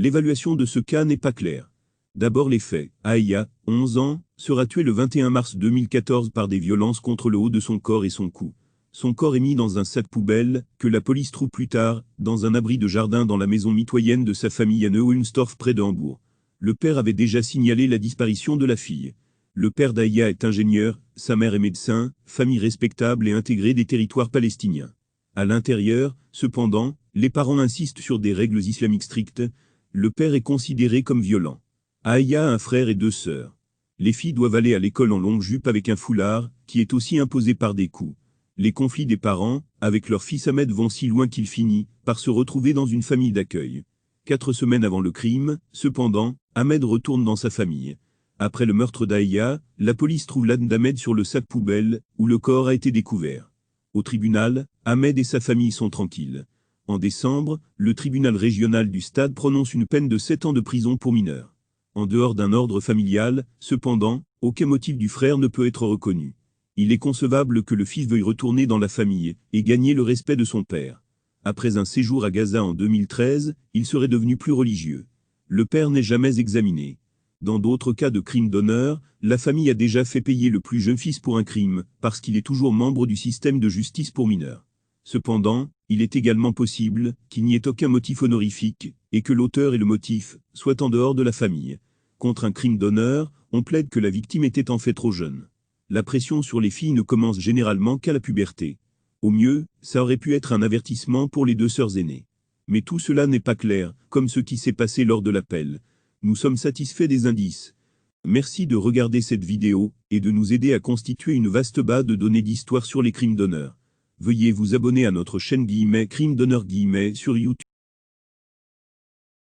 L'évaluation de ce cas n'est pas claire. D'abord les faits. Aya, 11 ans, sera tuée le 21 mars 2014 par des violences contre le haut de son corps et son cou. Son corps est mis dans un sac poubelle, que la police trouve plus tard, dans un abri de jardin dans la maison mitoyenne de sa famille à Neuwülmstorf près de Hambourg. Le père avait déjà signalé la disparition de la fille. Le père d'Aya est ingénieur, sa mère est médecin, famille respectable et intégrée des territoires palestiniens. À l'intérieur, cependant, les parents insistent sur des règles islamiques strictes. Le père est considéré comme violent. Aya a un frère et 2 sœurs. Les filles doivent aller à l'école en longue jupe avec un foulard, qui est aussi imposé par des coups. Les conflits des parents, avec leur fils Ahmed, vont si loin qu'il finit par se retrouver dans une famille d'accueil. 4 semaines avant le crime, cependant, Ahmed retourne dans sa famille. Après le meurtre d'Aya, la police trouve l'âne d'Ahmed sur le sac poubelle, où le corps a été découvert. Au tribunal, Ahmed et sa famille sont tranquilles. En décembre, le tribunal régional du Stade prononce une peine de 7 ans de prison pour mineur. En dehors d'un ordre familial, cependant, aucun motif du frère ne peut être reconnu. Il est concevable que le fils veuille retourner dans la famille et gagner le respect de son père. Après un séjour à Gaza en 2013, il serait devenu plus religieux. Le père n'est jamais examiné. Dans d'autres cas de crimes d'honneur, la famille a déjà fait payer le plus jeune fils pour un crime, parce qu'il est toujours membre du système de justice pour mineurs. Cependant, il est également possible qu'il n'y ait aucun motif honorifique, et que l'auteur et le motif soient en dehors de la famille. Contre un crime d'honneur, on plaide que la victime était en fait trop jeune. La pression sur les filles ne commence généralement qu'à la puberté. Au mieux, ça aurait pu être un avertissement pour les 2 sœurs aînées. Mais tout cela n'est pas clair, comme ce qui s'est passé lors de l'appel. Nous sommes satisfaits des indices. Merci de regarder cette vidéo, et de nous aider à constituer une vaste base de données d'histoire sur les crimes d'honneur. Veuillez vous abonner à notre chaîne Crimes d'honneur sur YouTube.